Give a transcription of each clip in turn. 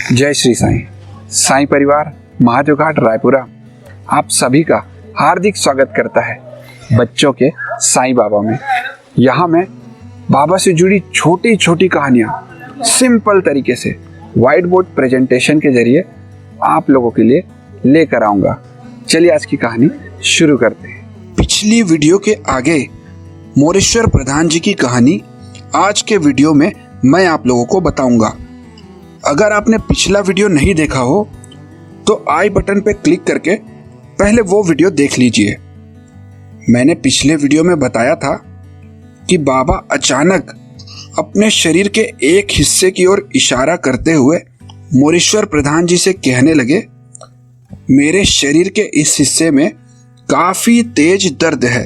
जय श्री साईं। साईं परिवार महादेव घाट रायपुरा आप सभी का हार्दिक स्वागत करता है बच्चों के साईं बाबा में। यहाँ मैं बाबा से जुड़ी छोटी छोटी कहानियाँ सिंपल तरीके से व्हाइट बोर्ड प्रेजेंटेशन के जरिए आप लोगों के लिए लेकर आऊँगा। चलिए आज की कहानी शुरू करते हैं। पिछली वीडियो के आगे मोरेश्वर प्रधान जी की कहानी आज के वीडियो में मैं आप लोगों को बताऊंगा। अगर आपने पिछला वीडियो नहीं देखा हो तो आई बटन पर क्लिक करके पहले वो वीडियो देख लीजिए। मैंने पिछले वीडियो में बताया था कि बाबा अचानक अपने शरीर के एक हिस्से की ओर इशारा करते हुए मोरेश्वर प्रधान जी से कहने लगे, मेरे शरीर के इस हिस्से में काफी तेज दर्द है,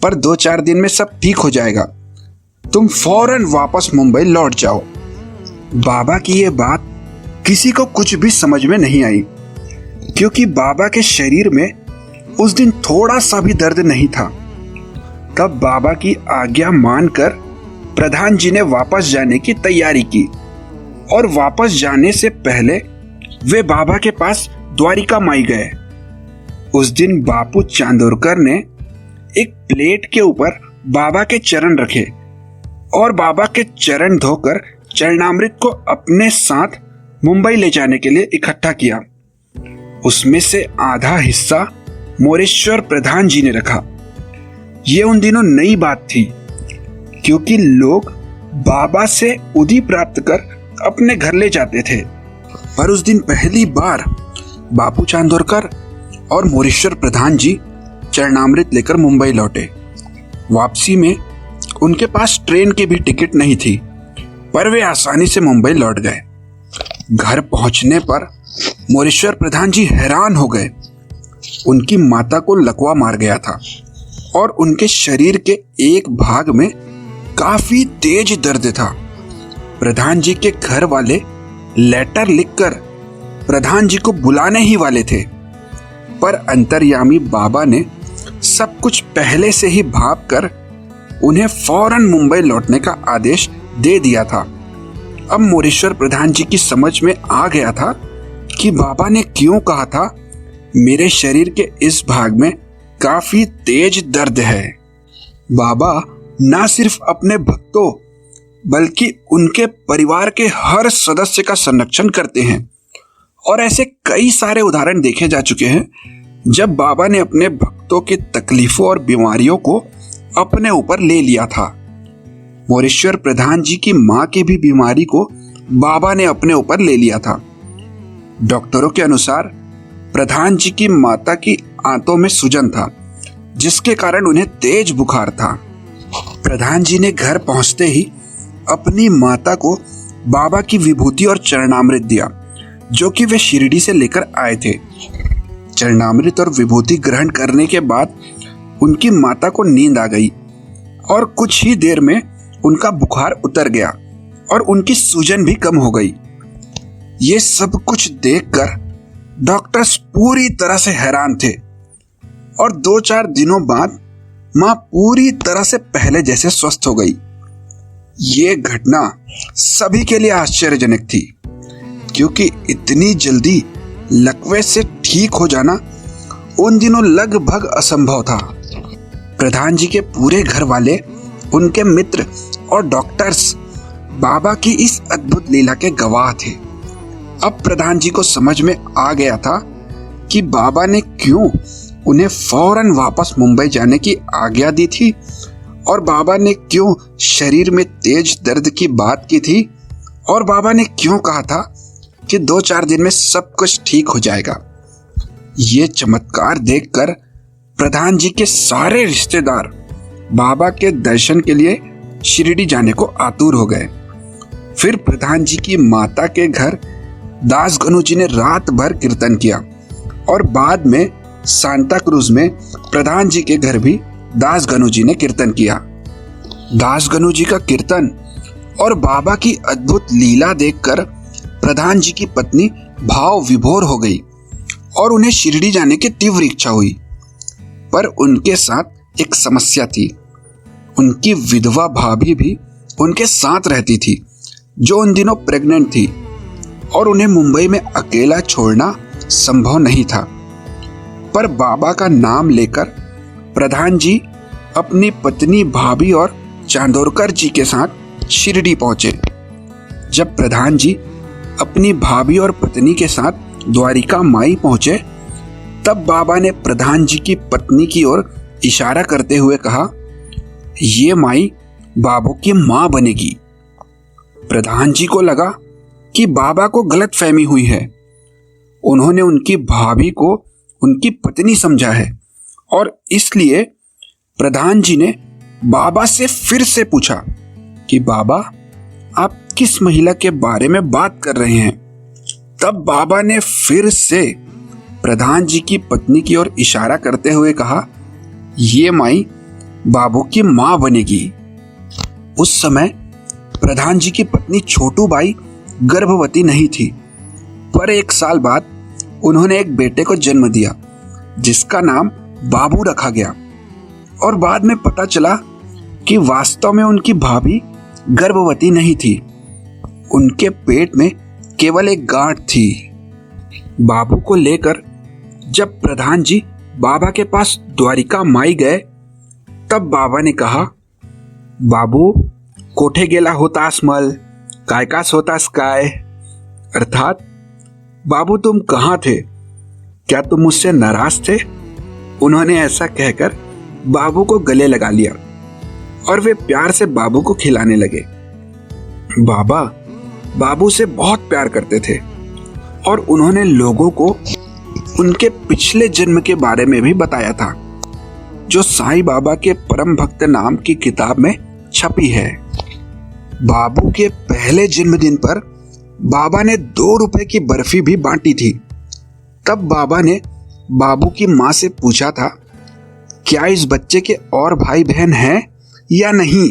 पर 2-4 दिन में सब ठीक हो जाएगा। तुम फौरन वापस मुंबई लौट जाओ। बाबा की ये बात किसी को कुछ भी समझ में नहीं आई, क्योंकि बाबा के शरीर में उस दिन थोड़ा सा भी दर्द नहीं था। तब बाबा की आज्ञा मानकर प्रधान जी ने वापस जाने की तैयारी की और वापस जाने से पहले वे बाबा के पास द्वारिका माई गए। उस दिन बापू चांदोरकर ने एक प्लेट के ऊपर बाबा के चरण रखे और बाबा के चरण धोकर चरणामृत को अपने साथ मुंबई ले जाने के लिए इकट्ठा किया। उसमें से आधा हिस्सा मोरेश्वर प्रधान जी ने रखा। ये उन दिनों नई बात थी, क्योंकि लोग बाबा से उदी प्राप्त कर अपने घर ले जाते थे। पर उस दिन पहली बार बापू चांदोरकर और मोरेश्वर प्रधान जी चरणामृत लेकर मुंबई लौटे। वापसी में उनके पास ट्रेन की भी टिकट नहीं थी, पर वे आसानी से मुंबई लौट गए। घर पहुंचने पर मोरेश्वर प्रधान जी हैरान हो गए। उनकी माता को लकवा मार गया था और उनके शरीर के एक भाग में काफी तेज दर्द था। प्रधान जी के घर वाले लेटर लिखकर प्रधान जी को बुलाने ही वाले थे, पर अंतर्यामी बाबा ने सब कुछ पहले से ही भाप कर उन्हें फौरन मुंबई लौटने का आदेश दे दिया था। अब मोरेश्वर प्रधान जी की समझ में आ गया था कि बाबा ने क्यों कहा था, मेरे शरीर के इस भाग में काफी तेज दर्द है। बाबा ना सिर्फ अपने भक्तों बल्कि उनके परिवार के हर सदस्य का संरक्षण करते हैं, और ऐसे कई सारे उदाहरण देखे जा चुके हैं जब बाबा ने अपने भक्तों की तकलीफों और बीमारियों को अपने ऊपर ले लिया था। मोरेश्वर प्रधान जी की मां की भी बीमारी को बाबा ने अपने ऊपर ले लिया था। डॉक्टरों के अनुसार प्रधान जी की माता की आंतों में सूजन था, जिसके कारण उन्हें तेज बुखार था। प्रधान जी ने घर पहुंचते ही अपनी माता को बाबा की विभूति और चरणामृत दिया, जो कि वे शिरडी से लेकर आए थे। चरणामृत और विभूति ग्रहण करने के बाद उनकी माता को नींद आ गई और कुछ ही देर में उनका बुखार उतर गया और उनकी सूजन भी कम हो गई। ये सब कुछ देखकर डॉक्टर्स पूरी तरह से हैरान थे और 2-4 दिनों बाद मां पूरी तरह से पहले जैसे स्वस्थ हो गई। ये घटना सभी के लिए आश्चर्यजनक थी, क्योंकि इतनी जल्दी लकवे से ठीक हो जाना उन दिनों लगभग असंभव था। प्रधान जी के पूरे घर वाले, उनके मित्र और डॉक्टर्स बाबा की इस अद्भुत लीला के गवाह थे। अब प्रधान जी को समझ में आ गया था कि बाबा ने क्यों उन्हें फौरन वापस मुंबई जाने की आज्ञा दी थी, और बाबा ने क्यों शरीर में तेज दर्द की बात की थी, और बाबा ने क्यों कहा था कि 2-4 दिन में सब कुछ ठीक हो जाएगा। ये चमत्कार देखकर प्रधान जी के सारे रिश्तेदार बाबा के दर्शन के लिए शिरडी जाने को आतुर हो गए। फिर प्रधान जी की माता के घर दास गनु जी ने रात भर कीर्तन किया, और बाद में सांता क्रूज में प्रधान जी के घर भी दास गनु जी ने कीर्तन किया। दास गनु जी का कीर्तन और बाबा की अद्भुत लीला देखकर प्रधान जी की पत्नी भाव विभोर हो गई और उन्हें शिरडी जाने की तीव्र इच्छा हुई। पर उनके साथ एक समस्या थी। उनकी विधवा भाभी भी उनके साथ रहती थी, जो उन दिनों प्रेग्नेंट थी और उन्हें मुंबई में अकेला छोड़ना संभव नहीं था। पर बाबा का नाम लेकर प्रधान जी अपनी पत्नी, भाभी और चांदोरकर जी के साथ शिरडी पहुंचे। जब प्रधान जी अपनी भाभी और पत्नी के साथ द्वारिका माई पहुंचे, तब बाबा ने प्रधान जी की पत्नी की ओर इशारा करते हुए कहा, ये माई बाबू की मां बनेगी। प्रधान जी को लगा कि बाबा को गलतफहमी हुई है। उन्होंने उनकी भाभी को उनकी पत्नी समझा है और इसलिए प्रधान जी ने बाबा से फिर से पूछा कि बाबा, आप किस महिला के बारे में बात कर रहे हैं? तब बाबा ने फिर से प्रधान जी की पत्नी की ओर इशारा करते हुए कहा, ये माई बाबू की मां बनेगी। उस समय प्रधान जी की पत्नी छोटू बाई गर्भवती नहीं थी, पर 1 साल बाद उन्होंने एक बेटे को जन्म दिया जिसका नाम बाबू रखा गया। और बाद में पता चला कि वास्तव में उनकी भाभी गर्भवती नहीं थी, उनके पेट में केवल एक गांठ थी। बाबू को लेकर जब प्रधान जी बाबा के पास द्वारिका माई गए, तब बाबा ने कहा, बाबू, कोठे गेला होतास मल, कायकास होतास काय। अर्थात, बाबू तुम कहाँ थे? क्या तुम मुझसे नाराज थे? उन्होंने ऐसा कहकर बाबू को गले लगा लिया और वे प्यार से बाबू को खिलाने लगे। बाबा बाबू से बहुत प्यार करते थे और उन्होंने लोगों को उनके पिछले जन्म के बारे में भी बताया था, जो साईं बाबा के परम भक्त नाम की किताब में छपी है। बाबू के पहले जन्मदिन पर बाबा ने 2 रुपए की बर्फी भी बांटी थी। तब बाबा ने बाबू की माँ से पूछा था, क्या इस बच्चे के और भाई बहन हैं या नहीं?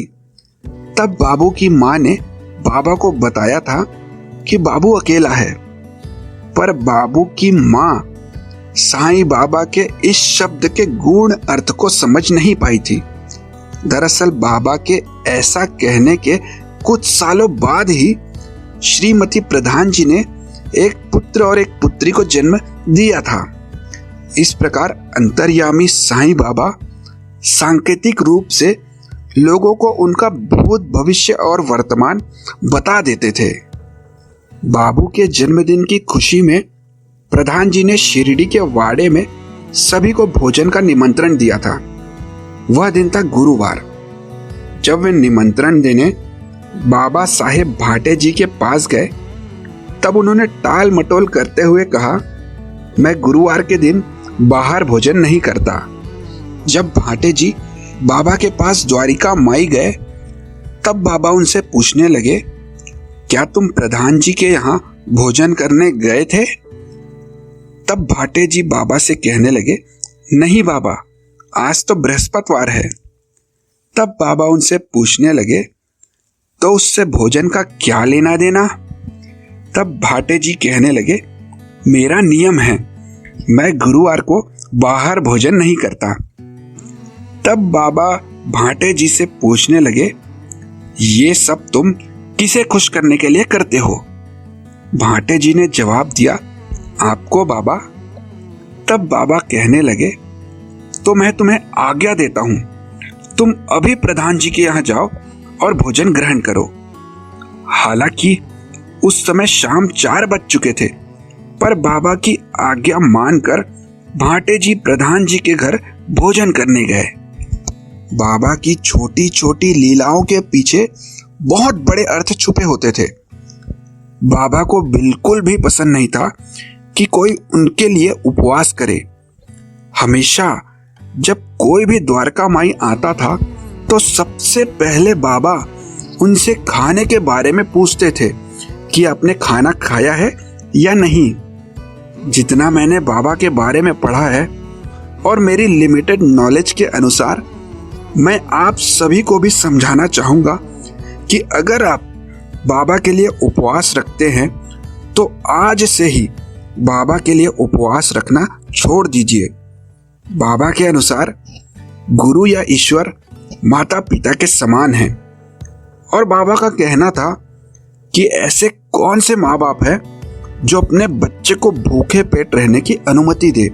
तब बाबू की माँ ने बाबा को बताया था कि बाबू अकेला है। पर बाबू की माँ साईं बाबा के इस शब्द के गूढ़ अर्थ को समझ नहीं पाई थी। दरअसल बाबा के ऐसा कहने के कुछ सालों बाद ही श्रीमती प्रधान जी ने एक पुत्र और एक पुत्री को जन्म दिया था। इस प्रकार अंतर्यामी साईं बाबा सांकेतिक रूप से लोगों को उनका भूत, भविष्य और वर्तमान बता देते थे। बाबू के जन्मदिन की खुशी में प्रधान जी ने शिरडी के वाड़े में सभी को भोजन का निमंत्रण दिया था। वह दिन था गुरुवार। जब वे निमंत्रण देने बाबा साहेब भाटे जी के पास गए, तब उन्होंने टाल मटोल करते हुए कहा, मैं गुरुवार के दिन बाहर भोजन नहीं करता। जब भाटे जी बाबा के पास द्वारिका माई गए, तब बाबा उनसे पूछने लगे, क्या तुम प्रधान जी के यहाँ भोजन करने गए थे? तब भाटे जी बाबा से कहने लगे, नहीं बाबा, आज तो बृहस्पतिवार है। तब बाबा उनसे पूछने लगे, तो उससे भोजन का क्या लेना देना? तब भाटे जी कहने लगे, मेरा नियम है, मैं गुरुवार को बाहर भोजन नहीं करता। तब बाबा भाटे जी से पूछने लगे, ये सब तुम किसे खुश करने के लिए करते हो? भाटे जी ने जवाब दिया, आपको बाबा। तब बाबा कहने लगे, तो मैं तुम्हें आज्ञा देता हूं, तुम अभी प्रधान जी के यहाँ जाओ और भोजन ग्रहण करो। हालांकि उस समय शाम 4 बज चुके थे, पर बाबा की आज्ञा मानकर भाटे जी प्रधान जी के घर भोजन करने गए। बाबा की छोटी छोटी लीलाओं के पीछे बहुत बड़े अर्थ छुपे होते थे। बाबा को बिल्कुल भी पसंद नहीं था कि कोई उनके लिए उपवास करे। हमेशा जब कोई भी द्वारका माई आता था, तो सबसे पहले बाबा उनसे खाने के बारे में पूछते थे कि आपने खाना खाया है या नहीं। जितना मैंने बाबा के बारे में पढ़ा है और मेरी लिमिटेड नॉलेज के अनुसार, मैं आप सभी को भी समझाना चाहूँगा कि अगर आप बाबा के लिए उपवास रखते हैं, तो आज से ही बाबा के लिए उपवास रखना छोड़ दीजिए। बाबा के अनुसार गुरु या ईश्वर माता पिता के समान हैं, और बाबा का कहना था कि ऐसे कौन से माँ बाप हैं जो अपने बच्चे को भूखे पेट रहने की अनुमति दे।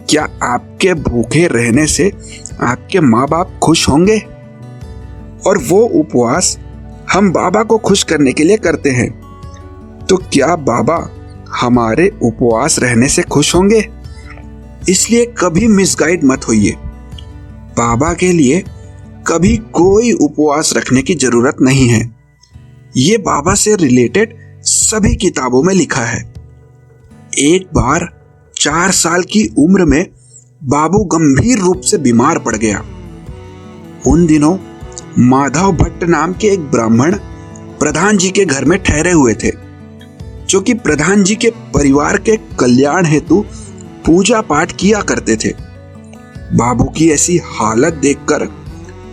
क्या आपके भूखे रहने से आपके माँ बाप खुश होंगे? और वो उपवास हम बाबा को खुश करने के लिए करते हैं, तो क्या बाबा हमारे उपवास रहने से खुश होंगे? इसलिए कभी मिसगाइड मत होइए। बाबा के लिए कभी कोई उपवास रखने की जरूरत नहीं है। ये बाबा से रिलेटेड सभी किताबों में लिखा है। एक बार 4 साल की उम्र में बाबू गंभीर रूप से बीमार पड़ गया। उन दिनों माधव भट्ट नाम के एक ब्राह्मण प्रधान जी के घर में ठहरे हुए थे, जो कि प्रधान जी के परिवार के कल्याण हेतु पूजा पाठ किया करते थे। बाबू की ऐसी हालत देखकर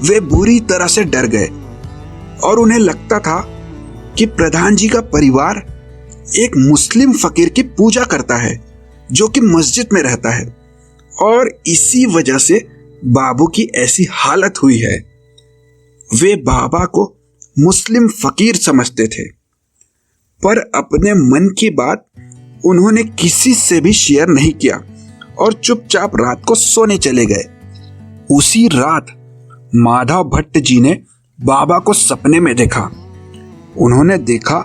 वे बुरी तरह से डर गए और उन्हें लगता था कि प्रधान जी का परिवार एक मुस्लिम फकीर की पूजा करता है, जो कि मस्जिद में रहता है, और इसी वजह से बाबू की ऐसी हालत हुई है। वे बाबा को मुस्लिम फकीर समझते थे, पर अपने मन की बात उन्होंने किसी से भी शेयर नहीं किया और चुपचाप रात को सोने चले गए। उसी रात माधव भट्ट जी ने बाबा को सपने में देखा। उन्होंने देखा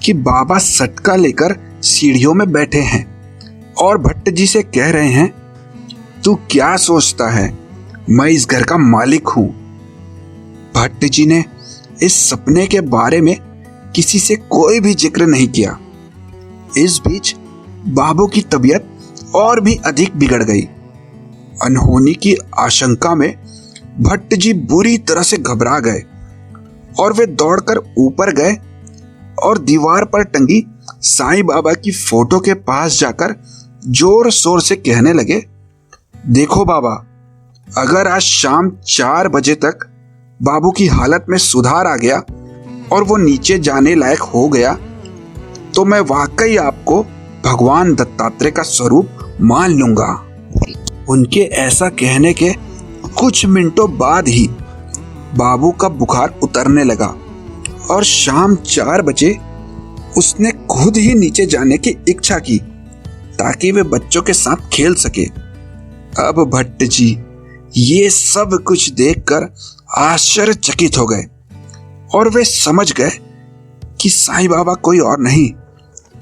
कि बाबा सटका लेकर सीढ़ियों में बैठे हैं और भट्ट जी से कह रहे हैं, तू क्या सोचता है, मैं इस घर का मालिक हूं। भट्ट जी ने इस सपने के बारे में किसी से कोई भी जिक्र नहीं किया। इस बीच बाबू की तबीयत और भी अधिक बिगड़ गई। अनहोनी की आशंका में भट्ट जी बुरी तरह से घबरा गए और वे दौड़कर ऊपर गए और दीवार पर टंगी साईं बाबा की फोटो के पास जाकर जोर शोर से कहने लगे, देखो बाबा, अगर आज शाम 4 बजे तक बाबू की हालत में सुधार आ गया और वो नीचे जाने लायक हो गया, तो मैं वाकई आपको भगवान दत्तात्रेय का स्वरूप मान लूंगा। उनके ऐसा कहने के कुछ मिनटों बाद ही बाबू का बुखार उतरने लगा और शाम 4 बजे उसने खुद ही नीचे जाने की इच्छा की ताकि वे बच्चों के साथ खेल सके। अब भट्ट जी ये सब कुछ देखकर आश्चर्यचकित हो गए और वे समझ गए कि साईं बाबा कोई और नहीं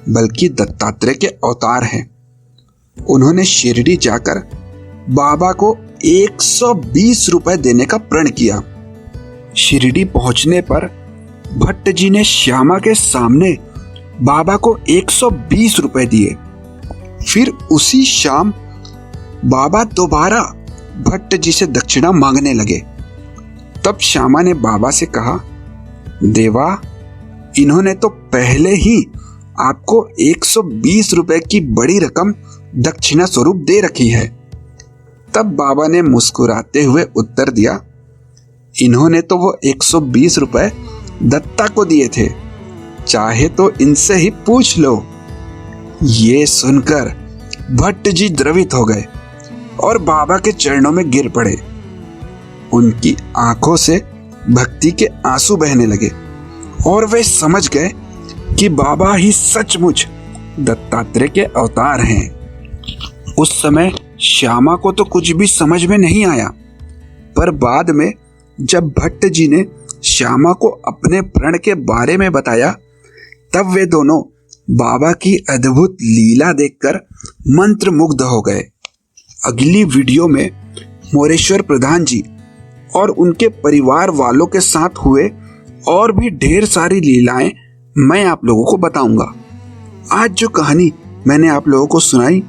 बल्कि दत्तात्रेय के अवतार हैं। उन्होंने शिरडी जाकर बाबा को 120 रुपए देने का प्रण किया। शिरडी पहुंचने पर भट्ट जी ने श्यामा के सामने बाबा को 120 रुपए दिए। फिर उसी शाम बाबा दोबारा भट्ट जी से दक्षिणा मांगने लगे। तब श्यामा ने बाबा से कहा, देवा, इन्होंने तो पहले ही आपको 120 रुपए की बड़ी रकम दक्षिणा स्वरूप दे रखी है। तब बाबा ने मुस्कुराते हुए उत्तर दिया, इन्होंने तो वो 120 रुपए दत्ता को दिए थे, चाहे तो इनसे ही पूछ लो। ये सुनकर भट्ट जी द्रवित हो गए और बाबा के चरणों में गिर पड़े। उनकी आंखों से भक्ति के आंसू बहने लगे और वे समझ गए कि बाबा ही सचमुच दत्तात्रेय के अवतार हैं। उस समय श्यामा को तो कुछ भी समझ में नहीं आया, पर बाद में जब भट्ट जी ने श्यामा को अपने प्रण के बारे में बताया, तब वे दोनों बाबा की अद्भुत लीला देखकर मंत्रमुग्ध हो गए। अगली वीडियो में मोरेश्वर प्रधान जी और उनके परिवार वालों के साथ हुए और भी ढेर सारी लीलाएं मैं आप लोगों को बताऊंगा। आज जो कहानी मैंने आप लोगों को सुनाई,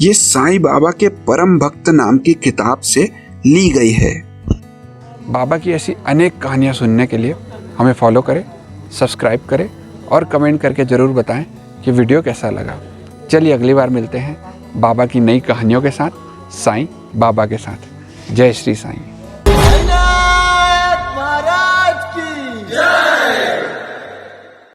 ये साईं बाबा के परम भक्त नाम की किताब से ली गई है। बाबा की ऐसी अनेक कहानियां सुनने के लिए हमें फॉलो करें, सब्सक्राइब करें और कमेंट करके ज़रूर बताएं कि वीडियो कैसा लगा। चलिए अगली बार मिलते हैं बाबा की नई कहानियों के साथ, साईं बाबा के साथ। जय श्री साईं।